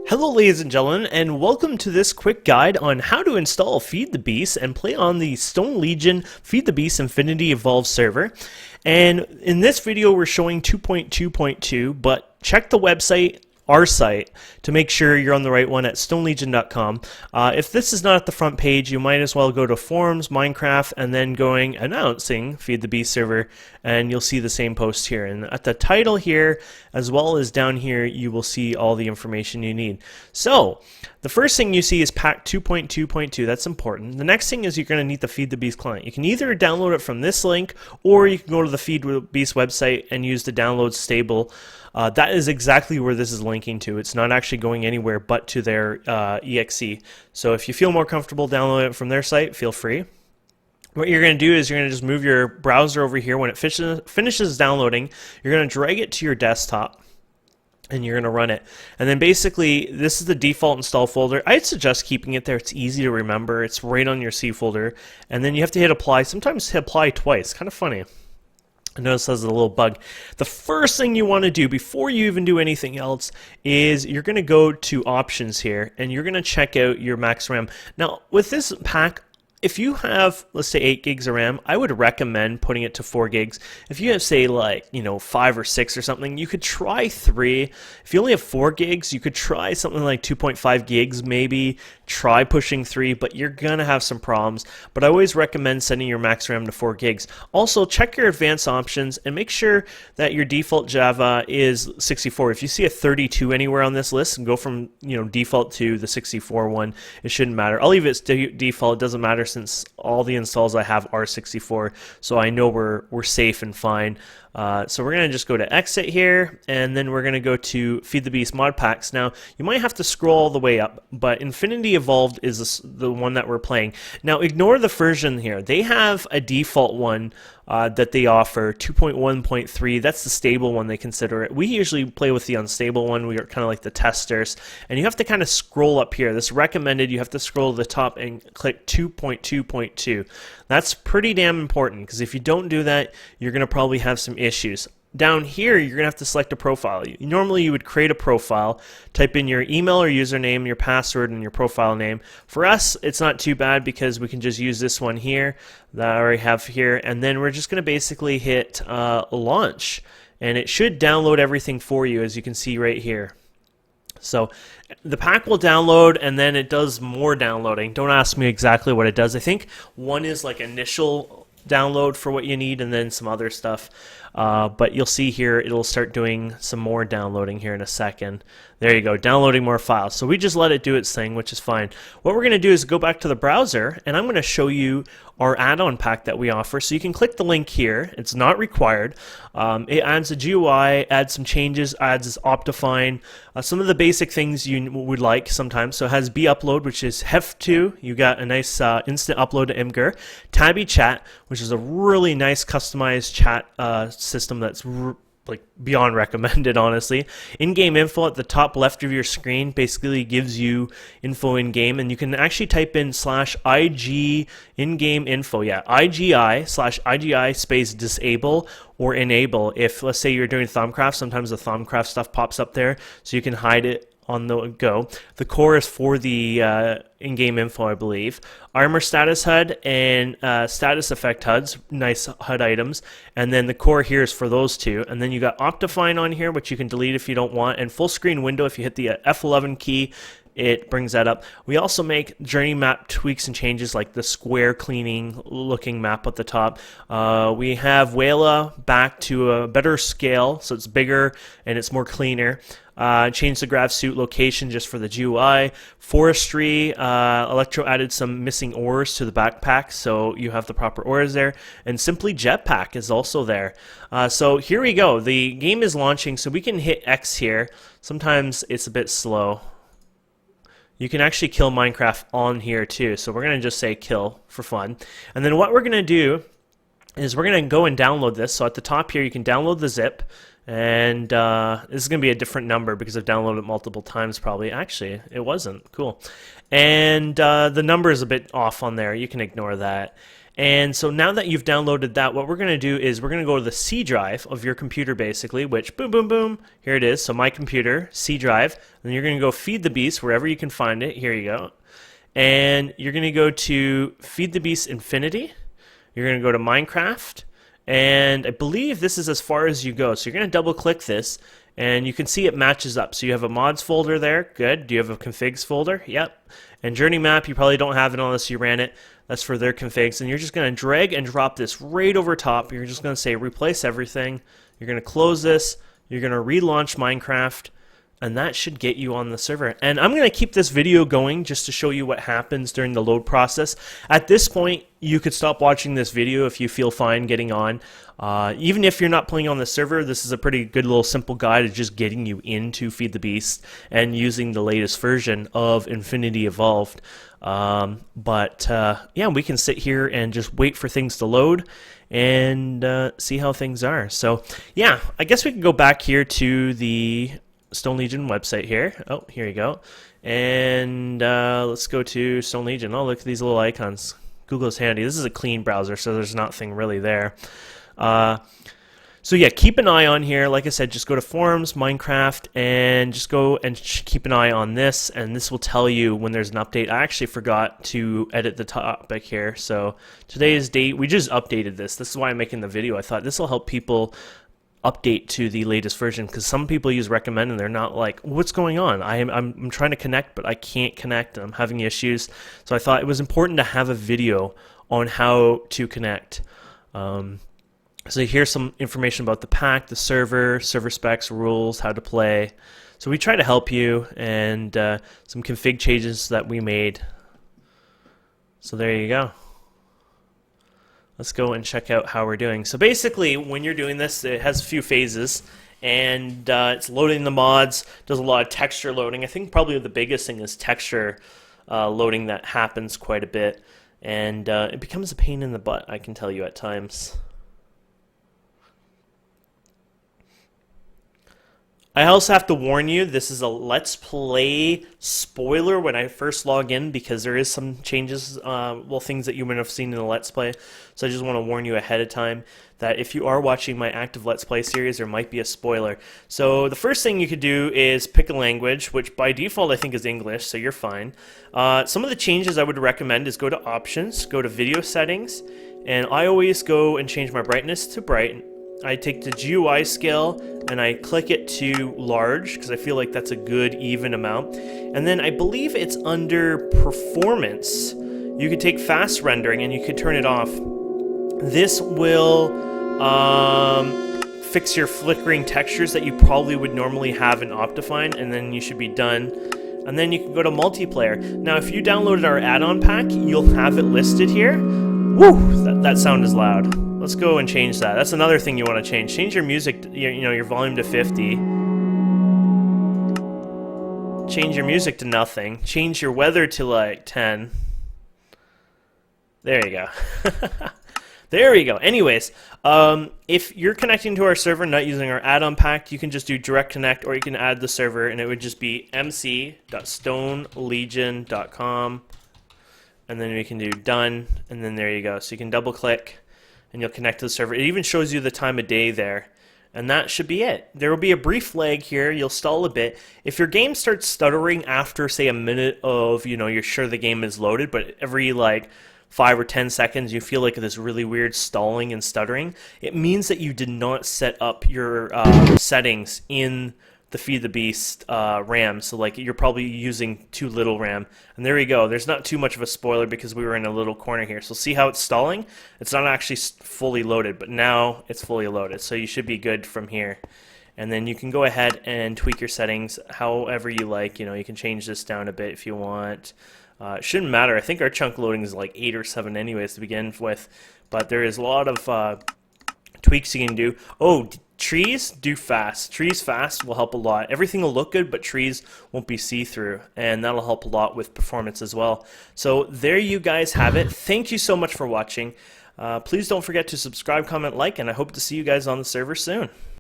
Hello ladies and gentlemen, and welcome to this quick guide on how to install Feed the Beast and play on the Stone Legion Feed the Beast Infinity Evolved server. And in this video we're showing 2.2.2, but check the website, our site, to make sure you're on the right one at stonelegion.com. If this is not at the front page, you might as well go to Forums, Minecraft, and then going announcing Feed the Beast server, and you'll see the same post here. And at the title here, as well as down here, you will see all the information you need. So, the first thing you see is pack 2.2.2. That's important. The next thing is you're going to need the Feed the Beast client. You can either download it from this link, or you can go to the Feed the Beast website and use the download stable. That is exactly where this is linking to. It's not actually going anywhere but to their exe. So if you feel more comfortable downloading it from their site, feel free. What you're going to do is you're going to just move your browser over here. When it finishes downloading, you're going to drag it to your desktop, and you're going to run it. And then basically, this is the default install folder. I'd suggest keeping it there. It's easy to remember. It's right on your C folder. And then you have to hit apply. Sometimes hit apply twice. Kind of funny. I notice there's a little bug. The first thing you want to do before you even do anything else is you're going to go to options here, and you're going to check out your max RAM. Now, with this pack, if you have, let's say, 8 gigs of RAM, I would recommend putting it to 4 gigs. If you have, say, like, 5 or 6 or something, you could try 3. If you only have 4 gigs, you could try something like 2.5 gigs, maybe. Try pushing 3, but you're going to have some problems. But I always recommend setting your max RAM to 4 gigs. Also, check your advanced options and make sure that your default Java is 64. If you see a 32 anywhere on this list, and go from default to the 64 one, it shouldn't matter. I'll leave it as default. It doesn't matter since all the installs I have are 64, so I know we're safe and fine. So we're going to just go to exit here, and then we're going to go to Feed the Beast mod packs. Now, you might have to scroll all the way up, but Infinity Evolved is the one that we're playing. Now, ignore the version here. They have a default one that they offer, 2.1.3. That's the stable one they consider it. We usually play with the unstable one. We are kind of like the testers. And you have to kind of scroll up here. This recommended, you have to scroll to the top and click 2.2.2. That's pretty damn important, because if you don't do that, you're going to probably have some issues. Down here, you're going to have to select a profile. Normally, you would create a profile, type in your email or username, your password, and your profile name. For us, it's not too bad because we can just use this one here that I already have here, and then we're just going to basically hit launch, and it should download everything for you, as you can see right here. So the pack will download, and then it does more downloading. Don't ask me exactly what it does. I think one is like initial download for what you need, and then some other stuff. But you'll see here it'll start doing some more downloading here in a second. There you go, downloading more files. So we just let it do its thing, which is fine. What we're going to do is go back to the browser, and I'm going to show you our add-on pack that we offer. So you can click the link here. It's not required. It adds a GUI, adds some changes, adds Optifine, some of the basic things you would like sometimes. So it has B-Upload, which is Hef2. You got a nice instant upload to Imgur. Tabby Chat, which is a really nice customized chat system that's like beyond recommended, honestly. In-game info at the top left of your screen basically gives you info in-game, and you can actually type in /IG in-game info. Yeah, IGI/IGI space disable or enable. If, let's say, you're doing Thaumcraft, sometimes the Thaumcraft stuff pops up there, so you can hide it on the go. The core is for the in-game info, I believe. Armor status HUD and status effect HUDs, nice HUD items. And then the core here is for those two. And then you got Optifine on here, which you can delete if you don't want. And full screen window, if you hit the F11 key, it brings that up. We also make journey map tweaks and changes, like the square cleaning looking map at the top. We have Wayla back to a better scale, so it's bigger and it's more cleaner. Change the grav suit location just for the GUI. Forestry, Electro added some missing ores to the backpack, so you have the proper ores there. And Simply Jetpack is also there. So here we go. The game is launching, so we can hit X here. Sometimes it's a bit slow. You can actually kill Minecraft on here too, so we're going to just say kill for fun. And then what we're going to do is we're going to go and download this. So at the top here, you can download the zip. And this is going to be a different number because I've downloaded it multiple times probably. Actually, it wasn't. Cool. And the number is a bit off on there. You can ignore that. And so now that you've downloaded that, what we're going to do is we're going to go to the C drive of your computer basically, which boom, boom, boom, here it is. So my computer, C drive, and you're going to go Feed the Beast wherever you can find it. Here you go. And you're going to go to Feed the Beast Infinity. You're going to go to Minecraft. And I believe this is as far as you go. So you're going to double click this and you can see it matches up. So you have a mods folder there. Good. Do you have a configs folder? Yep. And journey map, you probably don't have it unless you ran it. That's for their configs. And you're just going to drag and drop this right over top. You're just going to say replace everything. You're going to close this. You're going to relaunch Minecraft. And that should get you on the server. And I'm going to keep this video going just to show you what happens during the load process. At this point, you could stop watching this video if you feel fine getting on. Even if you're not playing on the server, this is a pretty good little simple guide of just getting you into Feed the Beast and using the latest version of Infinity Evolved. Yeah, we can sit here and just wait for things to load and see how things are. So yeah, I guess we can go back here to the Stone Legion website here. Oh, here you go. And let's go to Stone Legion. Oh, look at these little icons. Google's handy. This is a clean browser, so there's nothing really there. So yeah, keep an eye on here. Like I said, just go to Forums, Minecraft, and just go and keep an eye on this, and this will tell you when there's an update. I actually forgot to edit the topic here. So today's date, we just updated this. This is why I'm making the video. I thought this will help people update to the latest version, because some people use recommend and they're not like, what's going on? I'm trying to connect, but I can't connect and I'm having issues. So I thought it was important to have a video on how to connect. So here's some information about the pack, the server specs, rules, how to play. So we try to help you, and some config changes that we made. So there you go. Let's go and check out how we're doing. So basically, when you're doing this, it has a few phases, and it's loading the mods, does a lot of texture loading. I think probably the biggest thing is texture loading that happens quite a bit, and it becomes a pain in the butt, I can tell you at times. I also have to warn you, this is a Let's Play spoiler when I first log in, because there is some changes, well, things that you might have seen in the Let's Play. So I just want to warn you ahead of time that if you are watching my active Let's Play series, there might be a spoiler. So the first thing you could do is pick a language, which by default I think is English, so you're fine. Some of the changes I would recommend is go to Options, go to Video Settings, and I always go and change my brightness to bright. I take the GUI scale and I click it to large because I feel like that's a good even amount. And then I believe it's under performance. You could take fast rendering and you could turn it off. This will fix your flickering textures that you probably would normally have in Optifine, and then you should be done. And then you can go to multiplayer. Now if you downloaded our add-on pack, you'll have it listed here. Woo! That sound is loud. Let's go and change that. That's another thing you want to change. Change your music, your volume to 50. Change your music to nothing. Change your weather to like 10. There you go. There we go. Anyways, if you're connecting to our server, not using our add-on pack, you can just do direct connect, or you can add the server, and it would just be mc.stonelegion.com, and then we can do done, and then there you go. So you can double click and you'll connect to the server. It even shows you the time of day there. And that should be it. There will be a brief lag here. You'll stall a bit. If your game starts stuttering after, say, a minute of, you're sure the game is loaded, but every, 5 or 10 seconds you feel like this really weird stalling and stuttering, it means that you did not set up your settings in the Feed the Beast RAM. So you're probably using too little RAM. And there you go. There's not too much of a spoiler because we were in a little corner here. So see how it's stalling? It's not actually fully loaded, but now it's fully loaded. So you should be good from here. And then you can go ahead and tweak your settings however you like. You can change this down a bit if you want. It shouldn't matter. I think our chunk loading is like 8 or 7 anyways to begin with. But there is a lot of tweaks you can do. Oh, trees do fast. Trees fast will help a lot. Everything will look good, but trees won't be see-through, and that'll help a lot with performance as well. So there you guys have it. Thank you so much for watching. Please don't forget to subscribe, comment, like, and I hope to see you guys on the server soon.